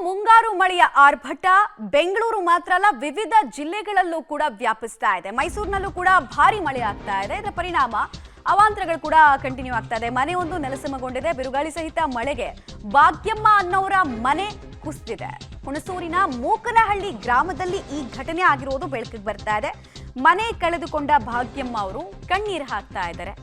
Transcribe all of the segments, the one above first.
ಮುಂಗಾರು ಮಳೆಯ ಆರ್ಭಟ ಬೆಂಗಳೂರು ಮಾತ್ರ ಅಲ್ಲ ವಿವಿಧ ಜಿಲ್ಲೆಗಳಲ್ಲೂ ಕೂಡ ವ್ಯಾಪಿಸ್ತಾ ಇದೆ. ಮೈಸೂರಿನಲ್ಲೂ ಕೂಡ ಭಾರಿ ಮಳೆ ಆಗ್ತಾ ಇದೆ. ಇದರ ಪರಿಣಾಮ ಅವಾಂತರಗಳು ಕೂಡ ಕಂಟಿನ್ಯೂ ಆಗ್ತಾ ಇದೆ. ಮನೆಯೊಂದು ನೆಲಸಮಗೊಂಡಿದೆ. ಬಿರುಗಾಳಿ ಸಹಿತ ಮಳೆಗೆ ಭಾಗ್ಯಮ್ಮ ಅನ್ನೋರ ಮನೆ ಕುಸಿದಿದೆ. ಹುಣಸೂರಿನ ಮೂಕನಹಳ್ಳಿ ಗ್ರಾಮದಲ್ಲಿ ಈ ಘಟನೆ ಆಗಿರೋದು ಬೆಳಕಿಗೆ ಬರ್ತಾ ಇದೆ. ಮನೆ ಕಳೆದುಕೊಂಡ ಭಾಗ್ಯಮ್ಮ ಅವರು ಕಣ್ಣೀರು ಹಾಕ್ತಾ ಇದ್ದಾರೆ.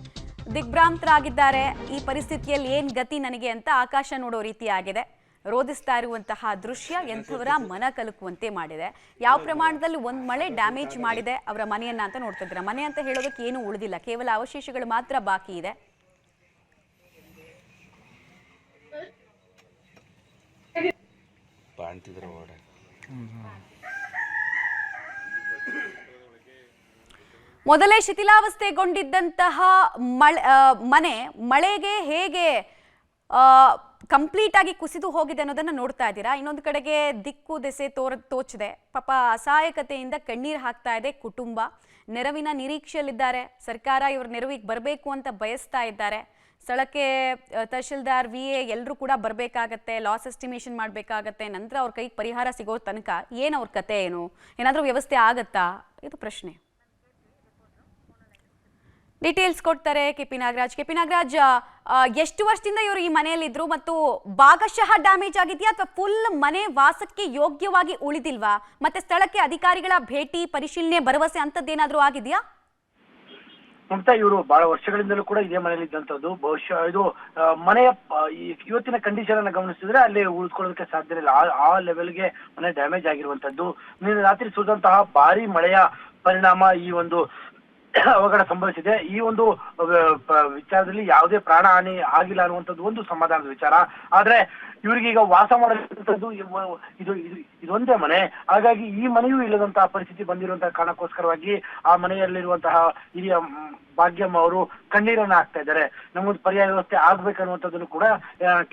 ದಿಗ್ಭ್ರಾಂತರಾಗಿದ್ದಾರೆ. ಈ ಪರಿಸ್ಥಿತಿಯಲ್ಲಿ ಏನ್ ಗತಿ ನನಗೆ ಅಂತ ಆಕಾಶ ನೋಡೋ ರೀತಿ ಆಗಿದೆ. ರೋಧಿಸ್ತಾ ಇರುವಂತಹ ದೃಶ್ಯ ಎಂಥವರ ಮನ ಕಲಕುವಂತೆ ಮಾಡಿದೆ. ಯಾವ ಪ್ರಮಾಣದಲ್ಲಿ ಒಂದು ಮಳೆ ಡ್ಯಾಮೇಜ್ ಮಾಡಿದೆ ಅವರ ಮನೆಯನ್ನ ಅಂತ ನೋಡ್ತಾ ಇದ್ದಾರೆ. ಮನೆ ಅಂತ ಹೇಳೋದಕ್ಕೆ ಏನು ಉಳಿದಿಲ್ಲ, ಕೇವಲ ಅವಶೇಷಗಳು ಮಾತ್ರ ಬಾಕಿ ಇದೆ. ಮೊದಲೇ ಶಿಥಿಲಾವಸ್ಥೆಗೊಂಡಿದ್ದಂತಹ ಮನೆ ಮಳೆಗೆ ಹೇಗೆ ಕಂಪ್ಲೀಟ್ ಆಗಿ ಕುಸಿದು ಹೋಗಿದೆ ಅನ್ನೋದನ್ನ ನೋಡ್ತಾ ಇದ್ದೀರಾ. ಇನ್ನೊಂದು ಕಡೆಗೆ ದಿಕ್ಕು ದೆಸೆ ತೋಚದೆ ಪಾಪ ಅಸಹಾಯಕತೆಯಿಂದ ಕಣ್ಣೀರು ಹಾಕ್ತಾ ಇದೆ ಕುಟುಂಬ. ನೆರವಿನ ನಿರೀಕ್ಷೆಯಲ್ಲಿದ್ದಾರೆ. ಸರ್ಕಾರ ಇವ್ರ ನೆರವಿಗೆ ಬರಬೇಕು ಅಂತ ಬಯಸ್ತಾ ಇದ್ದಾರೆ. ಸ್ಥಳಕ್ಕೆ ತಹಶೀಲ್ದಾರ್ VA ಎಲ್ಲರೂ ಕೂಡ ಬರಬೇಕಾಗತ್ತೆ, ಲಾಸ್ ಎಸ್ಟಿಮೇಷನ್ ಮಾಡಬೇಕಾಗತ್ತೆ. ನಂತರ ಅವ್ರ ಕೈಗೆ ಪರಿಹಾರ ಸಿಗೋ ತನಕ ಏನು ಅವ್ರ ಕತೆ ಏನು, ಏನಾದರೂ ವ್ಯವಸ್ಥೆ ಆಗತ್ತಾ, ಇದು ಪ್ರಶ್ನೆ. ಡೀಟೇಲ್ಸ್ ಕೊಡ್ತಾರೆ KP ನಾಗರಾಜ್. KP ನಾಗರಾಜ್, ಎಷ್ಟು ವರ್ಷದಿಂದ ಇವರು ಈ ಮನೆಯಲ್ಲಿದ್ರು ಮತ್ತು ಭಾಗಶಃ ಡ್ಯಾಮೇಜ್ ಆಗಿದೆಯಾ ಅಥವಾ ಫುಲ್ ಮನೆ ವಾಸಕ್ಕೆ ಯೋಗ್ಯವಾಗಿ ಉಳಿದಿಲ್ವಾ? ಮತ್ತೆ ಸ್ಥಳಕ್ಕೆ ಅಧಿಕಾರಿಗಳ ಭೇಟಿ ಪರಿಶೀಲನೆ ಭರವಸೆ ಅಂತದ್ದೇನಾದ್ರೂ ಆಗಿದೆಯಾ? ಮಮತಾ, ಇವರು ಬಹಳ ವರ್ಷಗಳಿಂದಲೂ ಕೂಡ ಇದೇ ಮನೆಯಲ್ಲಿ ಇದ್ದಂಥದ್ದು. ಬಹುಶಃ ಇದು ಮನೆಯ ಇವತ್ತಿನ ಕಂಡೀಷನ್ ಅನ್ನ ಗಮನಿಸಿದ್ರೆ ಅಲ್ಲಿ ಉಳಿದುಕೊಳ್ಳೋದಕ್ಕೆ ಸಾಧ್ಯ ಇಲ್ಲ. ಆ ಲೆವೆಲ್ಗೆ ಮನೆ ಡ್ಯಾಮೇಜ್ ಆಗಿರುವಂತದ್ದು. ನಿನ್ನೆ ರಾತ್ರಿ ಸುರಿದಂತಹ ಭಾರಿ ಮಳೆಯ ಪರಿಣಾಮ ಈ ಒಂದು ಅವಘಡ ಸಂಭವಿಸಿದೆ. ಈ ಒಂದು ವಿಚಾರದಲ್ಲಿ ಯಾವುದೇ ಪ್ರಾಣ ಹಾನಿ ಆಗಿಲ್ಲ ಅನ್ನುವಂಥದ್ದು ಒಂದು ಸಮಾಧಾನದ ವಿಚಾರ. ಆದ್ರೆ ಇವರಿಗೆ ಈಗ ವಾಸ ಮಾಡಲಿರುವಂತದ್ದು ಇದೊಂದೇ ಮನೆ. ಹಾಗಾಗಿ ಈ ಮನೆಯೂ ಇಲ್ಲದಂತಹ ಪರಿಸ್ಥಿತಿ ಬಂದಿರುವಂತಹ ಕಾರಣಕ್ಕೋಸ್ಕರವಾಗಿ ಆ ಮನೆಯಲ್ಲಿರುವಂತಹ ಹಿರಿಯ ಭಾಗ್ಯಮ್ಮ ಅವರು ಕಣ್ಣೀರನ್ನ ಹಾಕ್ತಾ ಇದ್ದಾರೆ. ನಮಗೊಂದು ಪರ್ಯಾಯ ವ್ಯವಸ್ಥೆ ಆಗ್ಬೇಕನ್ನುವಂಥದ್ದನ್ನು ಕೂಡ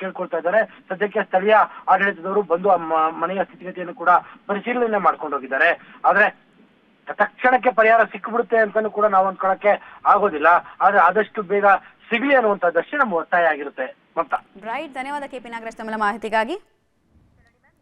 ಕೇಳ್ಕೊಳ್ತಾ ಇದ್ದಾರೆ. ಸದ್ಯಕ್ಕೆ ಸ್ಥಳೀಯ ಆಡಳಿತದವರು ಬಂದು ಆ ಮನೆಯ ಸ್ಥಿತಿಗತಿಯನ್ನು ಕೂಡ ಪರಿಶೀಲನೆ ಮಾಡ್ಕೊಂಡು ಹೋಗಿದ್ದಾರೆ. ಆದ್ರೆ ತಕ್ಷಣಕ್ಕೆ ಪರಿಹಾರ ಸಿಕ್ಕಿಬಿಡುತ್ತೆ ಅಂತಾನು ಕೂಡ ನಾವು ಅಂದ್ಕೊಳಕ್ಕೆ ಆಗೋದಿಲ್ಲ. ಆದ್ರೆ ಆದಷ್ಟು ಬೇಗ ಸಿಗ್ಲಿ ಅನ್ನುವಂಥದ್ದಷ್ಟೇ ನಮ್ಮ ಒತ್ತಾಯ ಆಗಿರುತ್ತೆ. ಮಮತಾ, ರೈಟ್. ಧನ್ಯವಾದ KP ನಾಗರಾಜ್ ತಮ್ಮ ಮಾಹಿತಿಗಾಗಿ.